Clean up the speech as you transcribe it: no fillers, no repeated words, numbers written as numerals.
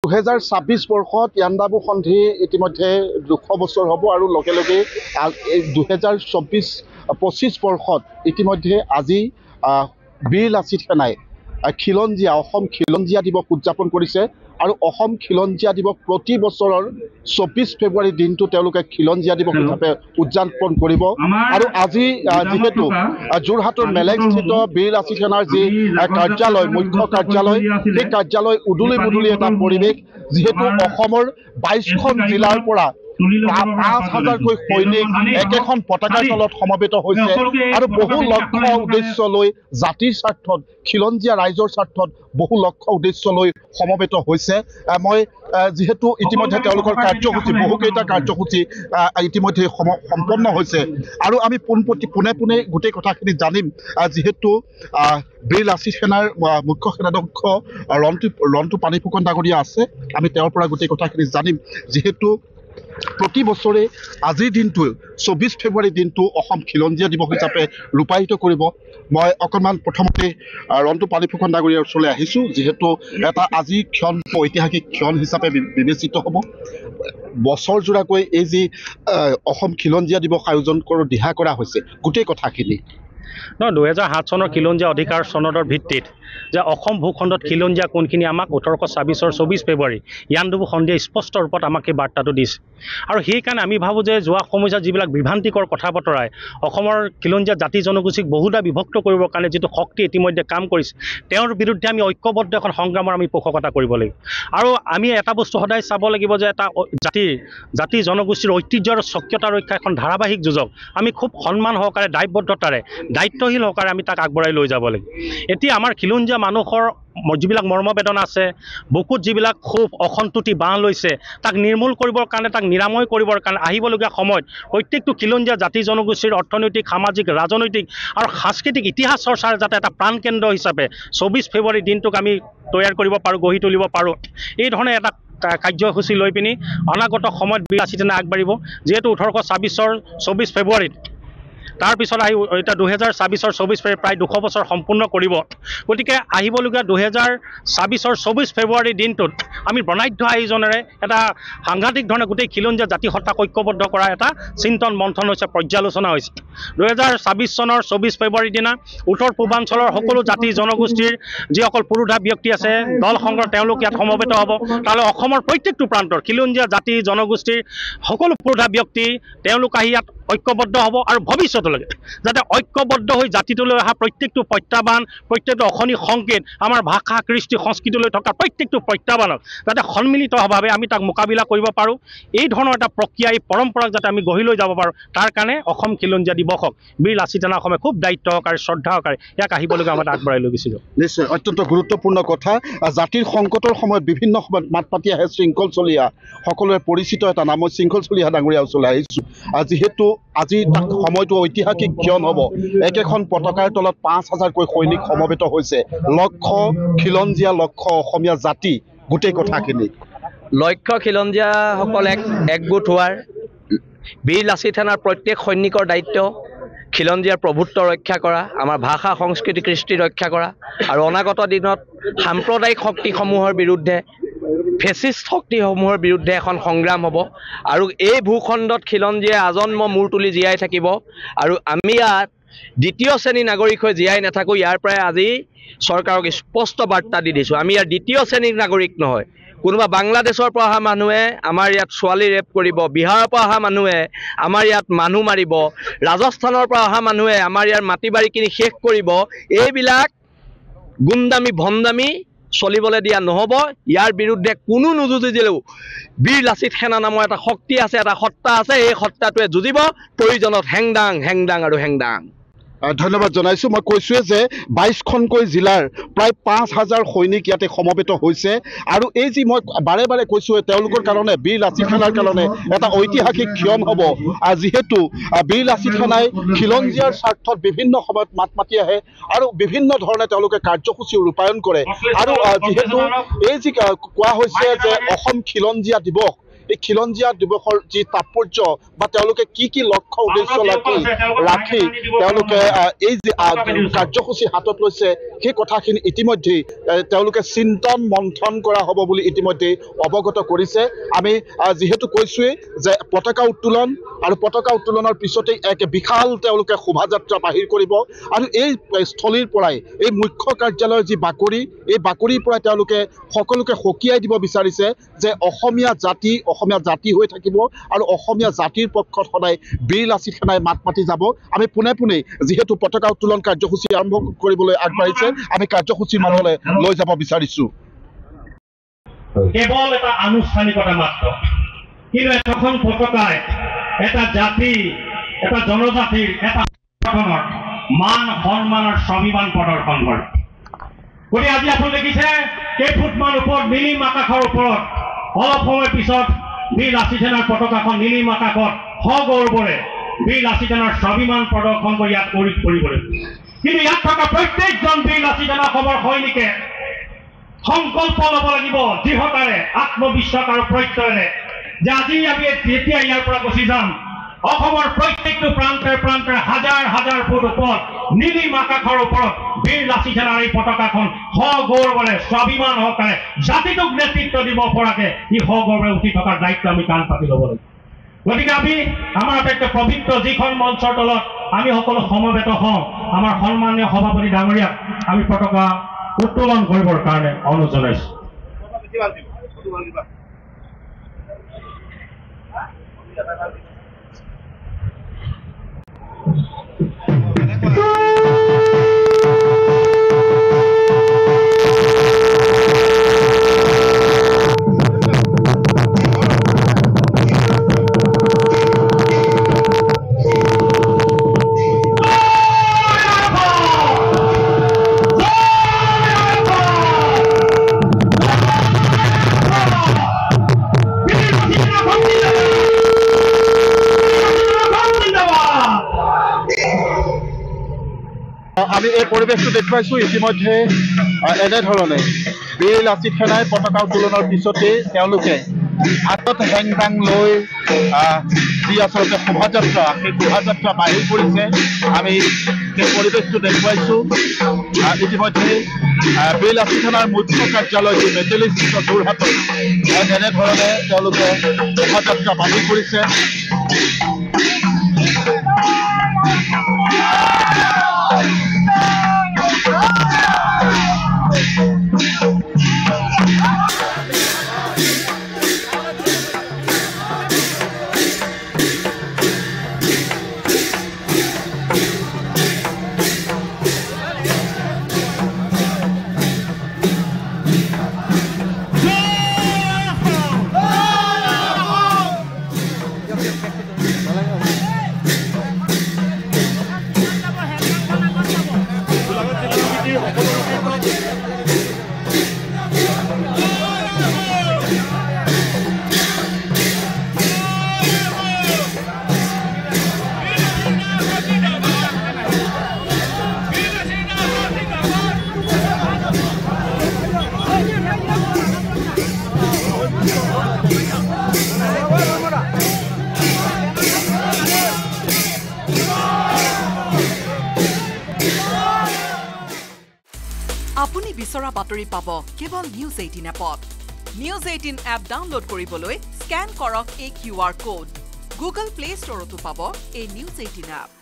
2026 বৰ্ষত ইয়াণ্ডাবু সন্ধি ইতিমধ্যে 200 বছৰ হ'ব আৰু লগে লগে 2024-25 বৰ্ষত ইতিমধ্যে আজি বীৰ লাচিত সেনাই খিলঞ্জীয়া অসম খিলঞ্জীয়া দিৱস উদযাপন কৰিছে আৰু অসম খিলঞ্জীয়া দিৱস প্ৰতি বছৰৰ 24 ফেব্ৰুৱাৰী দিনটো তেওঁলোকে খিলঞ্জীয়া দিৱস হিচাপে উদযাপন কৰিব আৰু আজি যেহেতু যোৰহাটৰ মেলেংস্থিত বীৰ লাচিত সেনাৰ যি কাৰ্যালয় মুখ্য কাৰ্যালয় সেই কাৰ্যালয় উদুলি মুদুলি এটা পৰিৱেশ যেহেতু অসমৰ 22খন জিলাৰ পৰা 5,000কৈ সৈনিক একেখন পতাকাৰ তলত সমবেত হৈছে আৰু বহু লক্ষ্য উদ্দেশ্য লৈ জাতিৰ স্বাৰ্থত খিলঞ্জীয়া ৰাইজৰ স্বাৰ্থত বহু লক্ষ্য উদ্দেশ্য লৈ সমবেত হৈছে মই যেহেতু ইতিমধ্যে তেওঁলোকৰ কাৰ্যসূচী বহুকেইটা কাৰ্যসূচী ইতিমধ্যে সম্পন্ন হৈছে আৰু আমি পোনে পোনে গোটেই কথাখিনি জানিম যেহেতু বীৰ লাচিত সেনাৰ মুখ্য সেনাধ্যক্ষ ৰন্টু পানীফুকন ডাঙৰীয়া আছে আমি তেওঁৰ পৰা গোটেই কথাখিনি জানিম যেহেতু প্ৰতি বছৰে আজিৰ দিনটো 24 ফেব্ৰুৱাৰী দিনটো অসম খিলঞ্জীয়া দিৱস হিচাপে ৰূপায়িত কৰিব মই অকণমান প্ৰথমতে ৰন্টু পানীফুকন ডাঙৰীয়াৰ ওচৰলৈ আহিছোঁ যেহেতু এটা আজি ক্ষণ ঐতিহাসিক ক্ষণ হিচাপে বিবেচিত হ'ব বছৰজোৰাকৈ এই যি অসম খিলঞ্জীয়া দিৱস আয়োজন দিহা কৰা হৈছে গোটেই কথাখিনি 2007 চনৰ খিলঞ্জীয়া অধিকাৰ চনদৰ ভিত্তিত যে অসম ভূখণ্ডত খিলঞ্জীয়া কোনখিনি আমাক 1826 24 ফেব্ৰুৱাৰী ইয়াণ্ডাবু সন্ধিয়ে স্পষ্ট ৰূপত আমাক এই বাৰ্তাটো দিছে আৰু সেইকাৰণে আমি ভাবোঁ যে যোৱা সময়ত যিবিলাক বিভ্ৰান্তিকৰ কথা বতৰাই অসমৰ খিলঞ্জীয়া জাতি জনগোষ্ঠীক বহুদা বিভক্ত কৰিবৰ কাৰণে যিটো শক্তি ইতিমধ্যে কাম কৰিছে তেওঁৰ বিৰুদ্ধে আমি ঐক্যবদ্ধ এখন সংগ্ৰামৰ আমি পোষকতা কৰিব লাগিব আৰু আমি এটা বস্তু সদায় চাব লাগিব যে এটা জাতি জনগোষ্ঠীৰ ঐতিহ্য আৰু স্বকীয়তা ৰক্ষা এখন ধাৰাবাহিক যুঁজক আমি খুব সন্মান সহকাৰে দায়বদ্ধতাৰে দায়িত্বশীল সহকাৰে আমি তাক আগবঢ়াই লৈ যাব লাগিব এতিয়া আমাৰ খিলঞ্জীয়া মানুহৰ যিবিলাক মৰ্মবেদনা আছে বুকুত যিবিলাক ক্ষোভ অসন্তুতি বাঁহ লৈছে তাক নিৰ্মূল কৰিবৰ কাৰণে তাক নিৰাময় কৰিবৰ কাৰণে আহিবলগীয়া সময়ত প্ৰত্যেকটো খিলঞ্জীয়া জাতি জনগোষ্ঠীৰ অৰ্থনৈতিক সামাজিক ৰাজনৈতিক আৰু সাংস্কৃতিক ইতিহাস চৰ্চাৰ যাতে এটা প্ৰাণকেন্দ্ৰ হিচাপে 24 ফেব্ৰুৱাৰী দিনটোক আমি তৈয়াৰ কৰিব পাৰোঁ গঢ়ি তুলিব পাৰোঁ এই ধৰণে এটা কাৰ্যসূচী লৈ পিনি অনাগত সময়ত বীৰ লাচিত সেনা আগবাঢ়িব যিহেতু 1826 24 ফেব্ৰুৱাৰীত তাৰপিছত আহি এতিয়া 2026 24 ফেব্ৰুৱাৰী প্ৰায় 200 বছৰ সম্পূৰ্ণ কৰিব গতিকে আহিবলগীয়া 2026 24 ফেব্ৰুৱাৰী দিনটোত আমি বৰ্ণাঢ্য আয়োজনেৰে এটা সাংঘাতিক ধৰণে গোটেই খিলঞ্জীয়া জাতি সত্তাক ঐক্যবদ্ধ কৰা এটা চিন্তন মন্থন হৈছে পৰ্যালোচনা হৈছে 2026 চনৰ 24 ফেব্ৰুৱাৰীৰ দিনা উত্তৰ পূৰ্বাঞ্চলৰ সকলো জাতি জনগোষ্ঠীৰ যিসকল পুৰোধা ব্যক্তি আছে দল সংঘ তেওঁলোক ইয়াত সমবেত হ'ব তালৈ অসমৰ প্ৰত্যেকটো প্ৰান্তৰ খিলঞ্জীয়া জাতি জনগোষ্ঠীৰ সকলো পুৰোধা ব্যক্তি তেওঁলোক আহি ইয়াত ঐক্যবদ্ধ হ'ব আৰু ভৱিষ্যতলৈকে যাতে ঐক্যবদ্ধ হৈ জাতিটোলৈ অহা প্ৰত্যেকটো প্ৰত্যাহ্বান প্ৰত্যেকটো অখনি সংকেত আমাৰ ভাষা কৃষ্টি সংস্কৃতিলৈ থকা প্ৰত্যেকটো প্ৰত্যাহ্বানক যাতে সন্মিলিতভাৱে আমি তাক মোকাবিলা কৰিব পাৰোঁ এই ধৰণৰ এটা প্ৰক্ৰিয়া এই পৰম্পৰাক যাতে আমি গঢ়ি লৈ যাব পাৰোঁ তাৰ কাৰণে অসম খিলঞ্জীয়া দিৱসক বীৰ লাচিত সেনা অসমে খুব দায়িত্ব সহকাৰে শ্ৰদ্ধা সহকাৰে ইয়াক আহিবলগীয়া সময়ত আগবঢ়াই লৈ গৈছিল নিশ্চয় অত্যন্ত গুৰুত্বপূৰ্ণ কথা জাতিৰ সংকটৰ সময়ত বিভিন্ন সময়ত মাত পাতি আহে শৃংখল চলিহা সকলোৰে পৰিচিত এটা নাম মই শৃংখল চলিহা ডাঙৰীয়া ওচৰলৈ আহিছোঁ যিহেতু আজি সময়টো ঐতিহাসিক ক্ষণ হ'ব একেখন পতাকাৰ তলত 5,000কৈ সৈনিক সমবেত হৈছে লক্ষ্য খিলঞ্জীয়া লক্ষ্য অসমীয়া জাতি গোটেই কথাখিনি লক্ষ্য খিলঞ্জীয়াসকল একগোট হোৱাৰ বীৰ লাচিত সেনাৰ প্ৰত্যেক সৈনিকৰ দায়িত্ব খিলঞ্জীয়াৰ প্ৰভুত্ব ৰক্ষা কৰা আমাৰ ভাষা সংস্কৃতি কৃষ্টি ৰক্ষা কৰা আৰু অনাগত দিনত সাম্প্ৰদায়িক শক্তিসমূহৰ বিৰুদ্ধে ফেচিষ্ট শক্তিসমূহৰ বিৰুদ্ধে এখন সংগ্ৰাম হ'ব আৰু এই ভূখণ্ডত খিলঞ্জীয়াই আজন্ম মূৰ তুলি জীয়াই থাকিব আৰু আমি ইয়াত দ্বিতীয় শ্ৰেণীৰ নাগৰিক হৈ জীয়াই নাথাকোঁ ইয়াৰ পৰাই আজি চৰকাৰক স্পষ্ট বাৰ্তা দি দিছোঁ আমি ইয়াৰ দ্বিতীয় শ্ৰেণীৰ নাগৰিক নহয় কোনোবা বাংলাদেশৰ পৰা অহা মানুহে আমাৰ ইয়াত ছোৱালী ৰেপ কৰিব বিহাৰৰ পৰা অহা মানুহে আমাৰ ইয়াত মানুহ মাৰিব ৰাজস্থানৰ পৰা অহা মানুহে আমাৰ ইয়াৰ মাটি বাৰী কিনি শেষ কৰিব এইবিলাক গুণ্ডামি ভণ্ডামি চলিবলৈ দিয়া নহ'ব ইয়াৰ বিৰুদ্ধে কোনো নুযুঁজিলেও বীৰ লাচিত সেনা নামৰ এটা শক্তি আছে এটা সত্তা আছে এই সত্তাটোৱে যুঁজিব প্ৰয়োজনত হেংদাং হেংদাং আৰু হেংদাং ধন্যবাদ জনাইছোঁ মই কৈছোঁৱে যে 22খনকৈ জিলাৰ প্ৰায় 5,000 সৈনিক ইয়াতে সমবেত হৈছে আৰু এই যি মই বাৰে বাৰে কৈছোঁ তেওঁলোকৰ কাৰণে বীৰ লাচিত সেনাৰ কাৰণে এটা ঐতিহাসিক ক্ষণ হ'ব যিহেতু বীৰ লাচিত সেনাই খিলঞ্জীয়াৰ স্বাৰ্থত বিভিন্ন সময়ত মাত মাতি আহে আৰু বিভিন্ন ধৰণে তেওঁলোকে কাৰ্যসূচী ৰূপায়ণ কৰে আৰু যিহেতু এই যি কোৱা হৈছে যে অসম খিলঞ্জীয়া দিৱস এই খিলঞ্জীয়া দিৱসৰ যি তাৎপৰ্য বা তেওঁলোকে কি লক্ষ্য উদ্দেশ্য ৰাখি তেওঁলোকে এই যি কাৰ্যসূচী হাতত লৈছে সেই কথাখিনি ইতিমধ্যেই তেওঁলোকে চিন্তন মন্থন কৰা হ'ব বুলি ইতিমধ্যেই অৱগত কৰিছে আমি যিহেতু কৈছোৱেই যে পতাকা উত্তোলন আৰু পতাকা উত্তোলনৰ পিছতেই এক বিশাল তেওঁলোকে শোভাযাত্ৰা বাহিৰ কৰিব আৰু এই স্থলীৰ পৰাই এই মুখ্য কাৰ্যালয়ৰ যি বাকৰি এই বাকৰিৰ পৰাই তেওঁলোকে সকলোকে সকীয়াই দিব বিচাৰিছে যে অসমীয়া জাতি হৈ থাকিব আৰু অসমীয়া জাতিৰ পক্ষত সদায় বীৰ লাচিত সেনাই মাত মাতি যাব আমি পোনে যিহেতু পতাকা উত্তোলন কাৰ্যসূচী আৰম্ভ কৰিবলৈ আগবাঢ়িছে আমি কাৰ্যসূচীৰ মাজলৈ লৈ যাব বিচাৰিছো কেৱল এটা আনুষ্ঠানিকতা মাত্ৰ কিন্তু এখন পতাকাই এটা জাতি এটা জনজাতিৰ এটা সংগঠনৰ মান সন্মান আৰু স্বাভিমান প্ৰদৰ্শন কৰে গতিকে আজি আপুনি দেখিছে কেইফুটমান ওপৰত নীলিম আকাশৰ ওপৰত অলপ সময় পিছত বীৰ লাচিত সেনাৰ পতাকাখন নীলিম আকাশত সগৌৰৱেৰে বীৰ লাচিত সেনাৰ স্বাভিমান প্ৰদৰ্শন কৰি ইয়াত কৰিবলৈ কিন্তু ইয়াত থকা প্ৰত্যেকজন বীৰ লাচিত সেনা অসমৰ সৈনিকে সংকল্প ল'ব লাগিব দৃঢ়তাৰে আত্মবিশ্বাস আৰু প্ৰত্যয়েৰে যে আজি আমি যেতিয়া ইয়াৰ পৰা গুচি যাম অসমৰ প্ৰত্যেকটো প্ৰান্তে হাজাৰ ফুট ওপৰত নীলিম আকাশৰ ওপৰত বীৰ লাচিত সেনাৰ এই পতাকাখন সগৌৰৱেৰে স্বাভিমান সহকাৰে জাতিটোক নেতৃত্ব দিব পৰাকে ই সগৌৰৱেৰে উঠি থকাৰ দায়িত্ব আমি কাণ পাতি ল'ব লাগিব গতিকে আমি আমাৰ আটাইতকৈ পবিত্ৰ যিখন মঞ্চৰ তলত আমি সকলো সমবেত হওঁ আমাৰ সন্মানীয় সভাপতি ডাঙৰীয়াক আমি পতাকা উত্তোলন কৰিবৰ কাৰণে অনুৰোধ জনাইছো আমি এই পৰিৱেশটো দেখুৱাইছোঁ ইতিমধ্যে এনেধৰণে বীৰ লাচিত সেনাই পতাকা উত্তোলনৰ পিছতেই তেওঁলোকে হাতত হেংদাং লৈ যি আচলতে শোভাযাত্ৰা সেই শোভাযাত্ৰা বাহিৰ কৰিছে আমি সেই পৰিৱেশটো দেখুৱাইছোঁ ইতিমধ্যে বীৰ লাচিত সেনাৰ মুখ্য কাৰ্যালয় যি মেটেলিস্থিত যোৰহাটত এনেধৰণে তেওঁলোকে শোভাযাত্ৰা বাহিৰ কৰিছে আপুনি বিচৰা বাতৰি পাব কেৱল নিউজ 18 এপত নিউজ 18 এপ ডাউনলোড কৰিবলৈ স্ক্যান কৰক এই QR কোড গুগল প্লে ষ্টৰতো পাব এই নিউজ 18 এপ